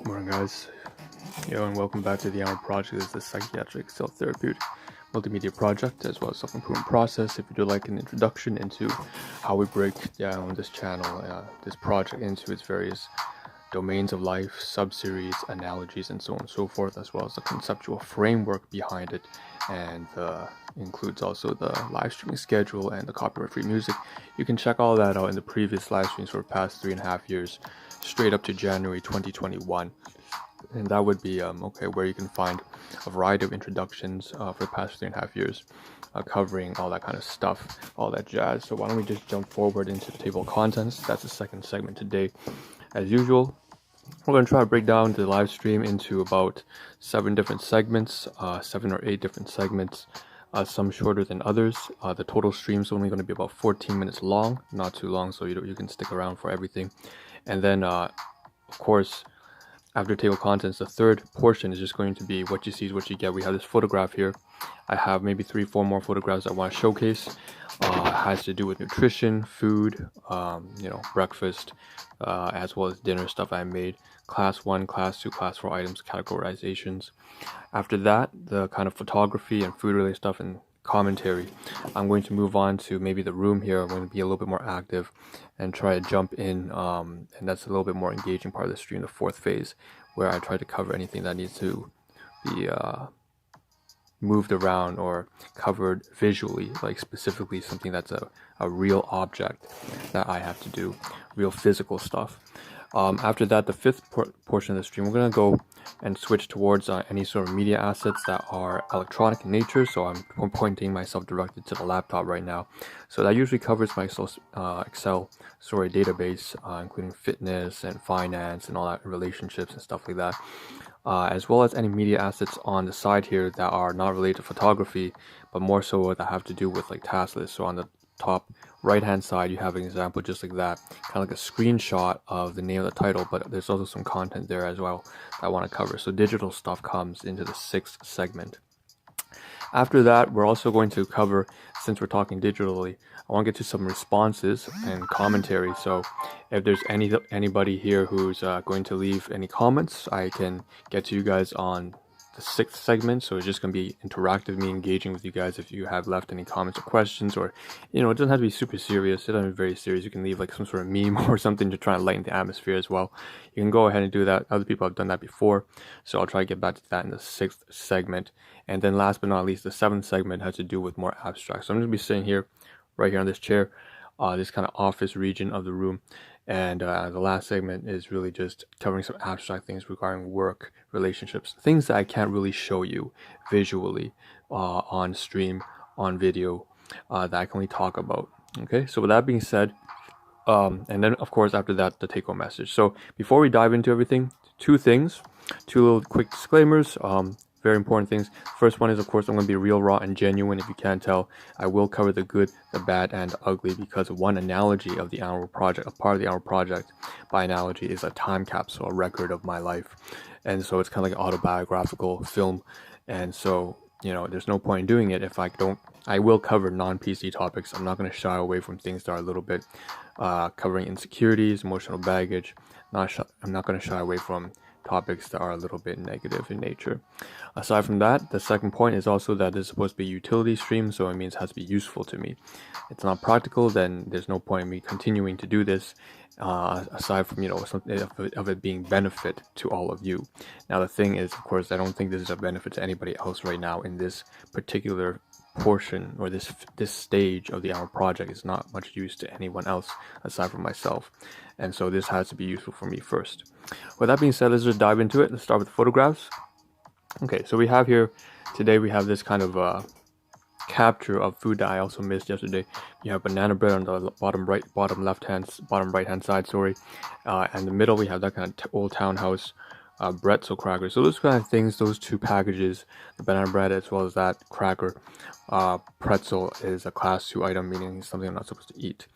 Morning, guys. And welcome back to the Ahn Rho Project. This is the psychiatric self-therapeutic multimedia project, as well as self-improvement process. If you do like an introduction into how we break down this channel, this project into its various domains of life, sub-series, analogies, and so on and so forth, as well as the conceptual framework behind it, and includes also the live streaming schedule and the copyright-free music. You can check all that out in the previous live streams for the past 3.5 years, straight up to January 2021. And that would be where you can find a variety of introductions for the past 3.5 years, covering all that kind of stuff, all that jazz. So why don't we just jump forward into the table of contents? That's the second segment today. As usual, we're going to try to break down the live stream into about 7 different segments, 7 or 8 different segments, some shorter than others. The total stream is only going to be about 14 minutes long, not too long, so you can stick around for everything. And then, of course, after table contents, the third portion is just going to be what you see is what you get. We have this photograph here. I have maybe 3-4 more photographs I want to showcase. It has to do with nutrition, food, breakfast, as well as dinner stuff I made. Class 1, Class 2, Class 4 items, categorizations. After that, the kind of photography and food-related stuff and commentary. I'm going to move on to maybe the room here. I'm going to be a little bit more active and try to jump in, and that's a little bit more engaging part of the stream, the fourth phase, where I try to cover anything that needs to be moved around or covered visually, like specifically something that's a real object that I have to do, real physical stuff. After that, the fifth portion of the stream, we're going to go and switch towards any sort of media assets that are electronic in nature. So I'm pointing myself directed to the laptop right now. So that usually covers my Excel story database, including fitness and finance and all that, relationships and stuff like that. As well as any media assets on the side here that are not related to photography, but more so that have to do with like task lists. So on the top right hand side, you have an example just like that, kind of like a screenshot of the name of the title, but there's also some content there as well that I want to cover. So digital stuff comes into the 6th segment. After that, we're also going to cover, since we're talking digitally, I want to get to some responses and commentary. So if there's anybody here who's going to leave any comments, I can get to you guys on the 6th segment. So it's just going to be interactive, me engaging with you guys. If you have left any comments or questions, or it doesn't have to be super serious, it doesn't be very serious. You can leave like some sort of meme or something to try and lighten the atmosphere as well. You can go ahead and do that. Other people have done that before, so I'll try to get back to that in the 6th segment. And then last but not least, the 7th segment has to do with more abstract. So I'm going to be sitting here, right here on this chair, this kind of office region of the room. And the last segment is really just covering some abstract things regarding work, relationships, things that I can't really show you visually on stream, on video, that I can only talk about. Okay, so with that being said, and then of course after that, the take-home message. So before we dive into everything, two little quick disclaimers. Very important things. First one is, of course, I'm going to be real, raw, and genuine. If you can't tell, I will cover the good, the bad, and the ugly, because one analogy of the Ahn Rho Project, a part of the Ahn Rho Project, by analogy, is a time capsule, a record of my life. And so it's kind of like an autobiographical film. And so, there's no point in doing it if I will cover non-PC topics. I'm not going to shy away from things that are a little bit covering insecurities, emotional baggage. I'm not going to shy away from topics that are a little bit negative in nature. Aside from that, the second point is also that it's supposed to be a utility stream, so it means it has to be useful to me. It's not practical, then there's no point in me continuing to do this, aside from something of it being benefit to all of you. Now the thing is, of course, I don't think this is a benefit to anybody else right now in this particular portion, or this stage of the Ahn Rho Project is not much use to anyone else aside from myself, and so this has to be useful for me first. With that being said, let's just dive into it. Let's start with the photographs. Okay, so we have here today, we have this kind of capture of food that I also missed yesterday. You have banana bread on the bottom right hand side, and the middle we have that kind of old townhouse pretzel cracker. So those kind of things, those two packages, the banana bread as well as that cracker, pretzel is a class 2 item, meaning something I'm not supposed to eat,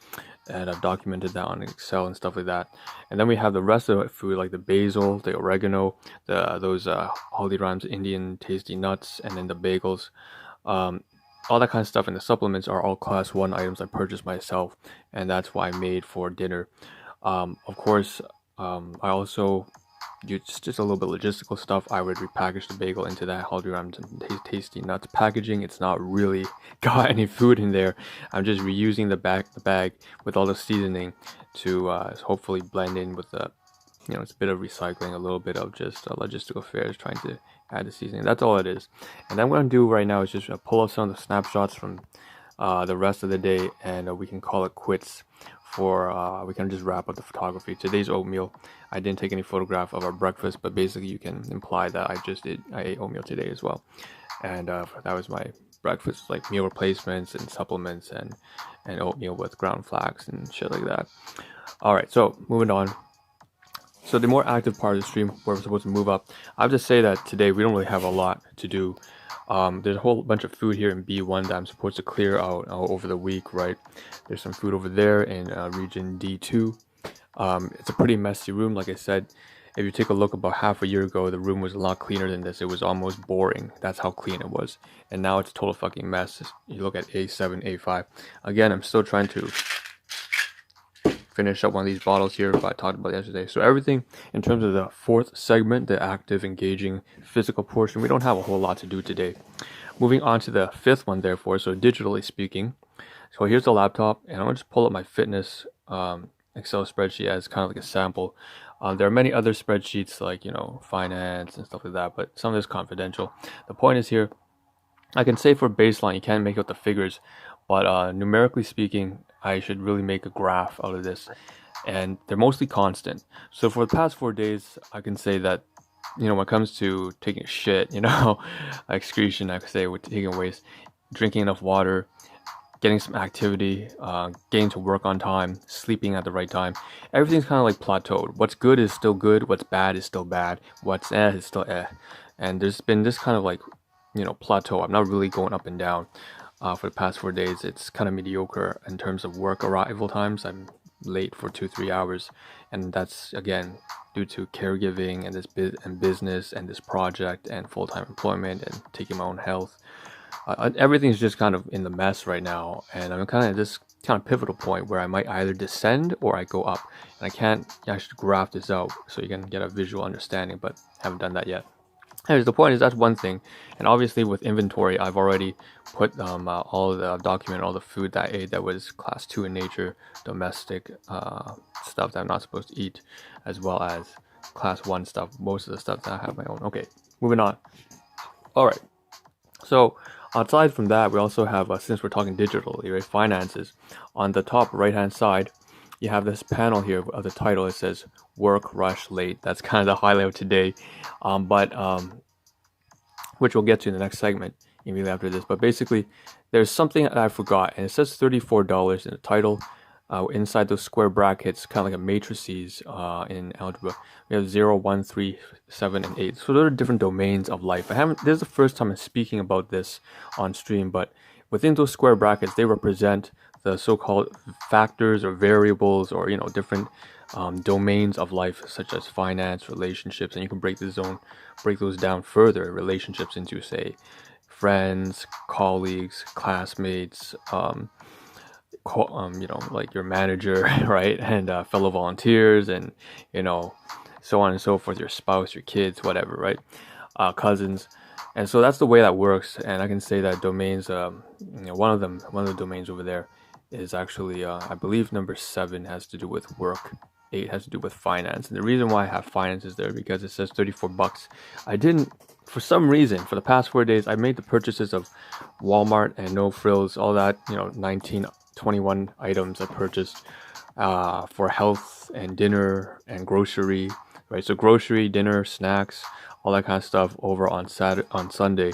and I've documented that on Excel and stuff like that. And then we have the rest of the food, like the basil, the oregano, those Haldiram's Indian tasty nuts, and then the bagels, all that kind of stuff. And the supplements are all class 1 items I purchased myself, and that's what I made for dinner. Of course, I also just a little bit logistical stuff. I would repackage the bagel into that Haldiram's tasty nuts packaging. It's not really got any food in there. I'm just reusing the bag with all the seasoning to hopefully blend in with the, it's a bit of recycling, a little bit of just logistical affairs, trying to add the seasoning. That's all it is. And what I'm going to do right now is just pull up some of the snapshots from the rest of the day, and we can call it quits. We can just wrap up the photography. Today's oatmeal. I didn't take any photograph of our breakfast, but basically you can imply that I ate oatmeal today as well. And that was my breakfast, like meal replacements and supplements and oatmeal with ground flax and shit like that. All right, so moving on. So the more active part of the stream, where we're supposed to move up, I'll just say that today we don't really have a lot to do. There's a whole bunch of food here in B1 that I'm supposed to clear out over the week, right? There's some food over there in region D2. It's a pretty messy room, like I said. If you take a look about half a year ago, the room was a lot cleaner than this. It was almost boring. That's how clean it was. And now it's a total fucking mess. You look at A7, A5. Again, I'm still trying to finish up one of these bottles here, but I talked about yesterday. So everything in terms of the fourth segment, the active, engaging, physical portion, we don't have a whole lot to do today. Moving on to the fifth one, therefore, so digitally speaking. So here's the laptop, and I'm going to just pull up my fitness Excel spreadsheet as kind of like a sample. There are many other spreadsheets like, finance and stuff like that, but some of this is confidential. The point is here, I can say for baseline, you can't make out the figures, but numerically speaking, I should really make a graph out of this, and they're mostly constant. So for the past 4 days, I can say that, when it comes to taking a shit, excretion, I could say, with taking waste, drinking enough water, getting some activity, getting to work on time, sleeping at the right time, everything's kind of like plateaued. What's good is still good, what's bad is still bad, what's is still and there's been this kind of like, plateau. I'm not really going up and down. For the past 4 days, it's kind of mediocre in terms of work arrival times. I'm late for 2-3 hours, and that's again due to caregiving and this business and this project and full-time employment and taking my own health. Everything's just kind of in the mess right now, and I'm kind of this kind of pivotal point where I might either descend or I go up, and I can't actually graph this out so you can get a visual understanding, but haven't done that yet. Anyways, the point is that's one thing, and obviously with inventory, I've already put all the document, all the food that I ate that was class 2 in nature, domestic stuff that I'm not supposed to eat, as well as class 1 stuff, most of the stuff that I have my own. Okay, moving on. All right, so aside from that, we also have, since we're talking digitally, right, finances, on the top right hand side, you have this panel here of the title. It says work rush late. That's kind of the highlight of today, which we'll get to in the next segment immediately after this. But basically, there's something that I forgot, and it says $34 in the title. Inside those square brackets, kind of like a matrices in algebra, we have 0, 1, 3, 7, and 8. So there are different domains of life. This is the first time I'm speaking about this on stream, but within those square brackets, they represent the so-called factors or variables or different domains of life, such as finance, relationships, and you can break those down further. Relationships into, say, friends, colleagues, classmates, like your manager, right, and fellow volunteers, and so on and so forth. Your spouse, your kids, whatever, right, cousins. And so that's the way that works. And I can say that domains, one of the domains over there is actually, I believe number 7 has to do with work, 8 has to do with finance. And the reason why I have finances there, because it says $34. I didn't, for some reason, for the past 4 days, I made the purchases of Walmart and No Frills, all that, 21 items I purchased for health and dinner and grocery, right? So grocery, dinner, snacks, all that kind of stuff over on Sunday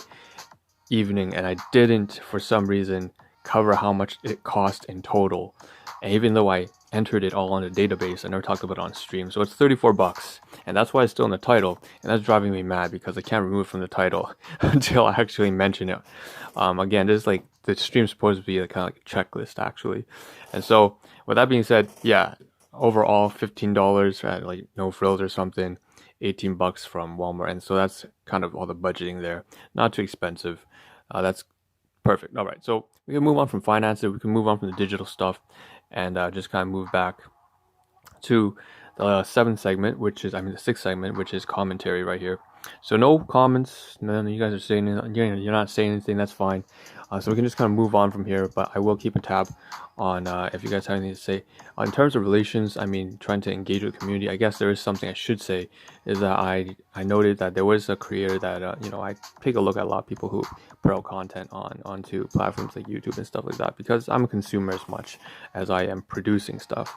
evening, and I didn't, for some reason, cover how much it cost in total. And even though I entered it all on a database, I never talked about it on stream. So it's $34, and that's why it's still in the title, and that's driving me mad because I can't remove it from the title until I actually mention it. Again, this is like the stream's supposed to be a kind of like a checklist actually. And so with that being said, yeah, overall $15 at like No Frills or something, $18 from Walmart, and so that's kind of all the budgeting there. Not too expensive. That's perfect. All right, so we can move on from finances. We can move on from the digital stuff, and just kind of move back to the seventh segment, the sixth segment, which is commentary right here. So no comments, none. You guys are saying you're not saying anything. That's fine. So we can just kind of move on from here. But I will keep a tab on if you guys have anything to say. In terms of relations, I mean, trying to engage with the community. I guess there is something I should say is that I noted that there was a creator that I take a look at a lot of people who put out content onto platforms like YouTube and stuff like that, because I'm a consumer as much as I am producing stuff.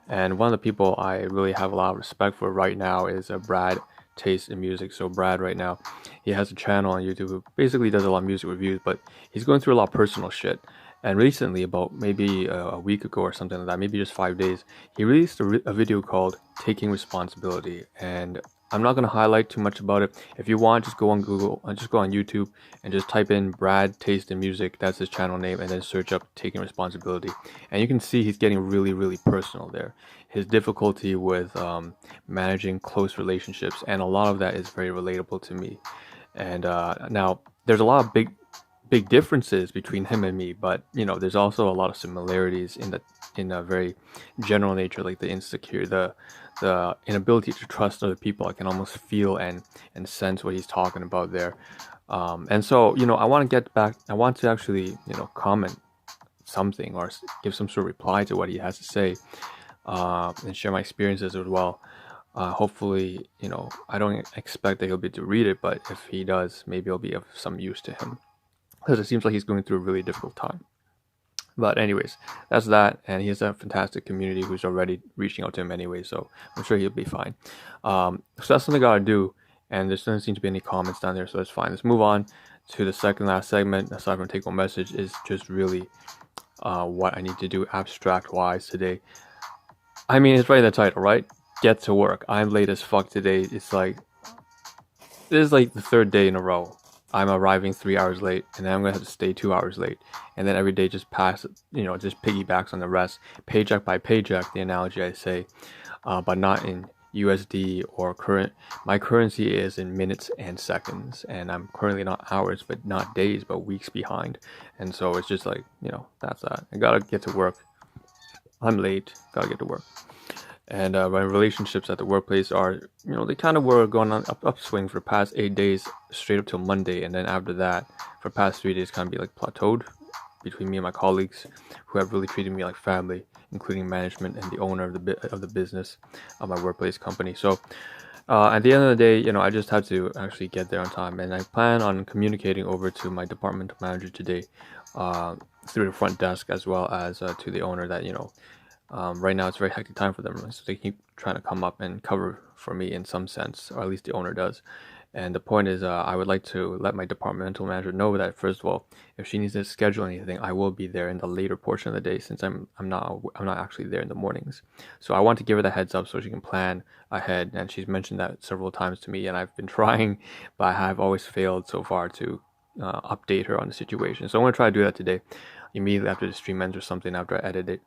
And one of the people I really have a lot of respect for right now is Brad Taste in Music. So Brad right now, he has a channel on YouTube who basically does a lot of music reviews, but he's going through a lot of personal shit. And recently, about maybe a week ago or something like that, maybe just 5 days, he released a video called Taking Responsibility. And I'm not going to highlight too much about it. If you want, just go on Google, just go on YouTube and just type in Brad Taste in Music. That's his channel name, and then search up Taking Responsibility. And you can see he's getting really, really personal there. His difficulty with managing close relationships, and a lot of that is very relatable to me. And now there's a lot of big differences between him and me, but there's also a lot of similarities in a very general nature, like the inability to trust other people. I can almost feel and sense what he's talking about there. And so I want to get back. I want to actually comment something or give some sort of reply to what he has to say, and share my experiences as well. Hopefully, I don't expect that he'll be able to read it, but if he does, maybe it'll be of some use to him, because it seems like he's going through a really difficult time. But anyways, that's that, and he has a fantastic community who's already reaching out to him anyway, so I'm sure he'll be fine. So that's something I gotta do, and there doesn't seem to be any comments down there, so that's fine. Let's move on to the second last segment, aside from take home message, is just really what I need to do abstract wise today. I mean, it's right in the title, right? Get to work. I'm late as fuck today. This is like the third day in a row I'm arriving 3 hours late, and then I'm gonna have to stay 2 hours late, and then every day just just piggybacks on the rest, paycheck by paycheck, the analogy I say, but not in USD or current. My currency is in minutes and seconds, and I'm currently not hours, but not days, but weeks behind. And so it's just like, that's that. I gotta get to work. I'm late, gotta get to work. And my relationships at the workplace are, they kind of were going on upswing for the past 8 days, straight up till Monday. And then after that, for the past 3 days, kind of be like plateaued between me and my colleagues, who have really treated me like family, including management and the owner of the business of my workplace company. So at the end of the day, I just have to actually get there on time. And I plan on communicating over to my departmental manager today, through the front desk, as well as to the owner, that, right now it's a very hectic time for them, so they keep trying to come up and cover for me in some sense, or at least the owner does. And the point is, I would like to let my departmental manager know that, first of all, if she needs to schedule anything, I will be there in the later portion of the day, since I'm not actually there in the mornings. So I want to give her the heads up so she can plan ahead. And she's mentioned that several times to me, and I've been trying, but I have always failed so far to update her on the situation. So I'm going to try to do that today, immediately after the stream ends or something, after I edit it.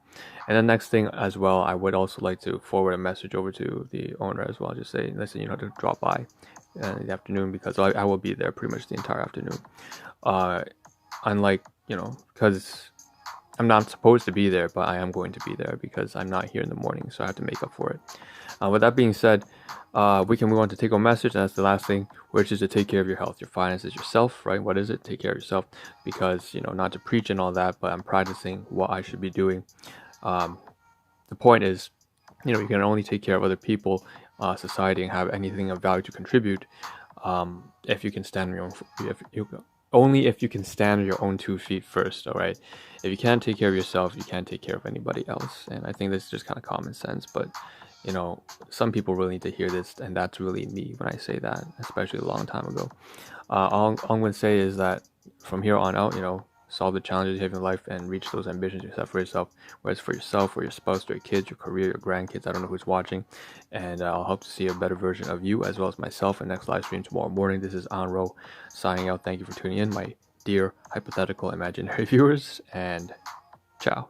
And the next thing as well, I would also like to forward a message over to the owner as well, just say, listen, to drop by in the afternoon, because I will be there pretty much the entire afternoon. Unlike, because I'm not supposed to be there, but I am going to be there because I'm not here in the morning, so I have to make up for it. With that being said, we can move on to take home message, and that's the last thing, which is to take care of your health, your finances, yourself, right? What is it? Take care of yourself, because, not to preach and all that, but I'm practicing what I should be doing. The point is, you can only take care of other people, society, and have anything of value to contribute, if you can stand on your own, only if you can stand on your own 2 feet first, all right? If you can't take care of yourself, you can't take care of anybody else. And I think this is just kind of common sense, but some people really need to hear this, and that's really me when I say that, especially a long time ago. All I'm going to say is that from here on out, solve the challenges you have in life and reach those ambitions you set for yourself, whether it's for yourself or your spouse, or your kids, your career, your grandkids. I don't know who's watching, and I'll hope to see a better version of you as well as myself in next live stream tomorrow morning. This is Ahn Rho signing out. Thank you for tuning in, my dear hypothetical imaginary viewers, and ciao.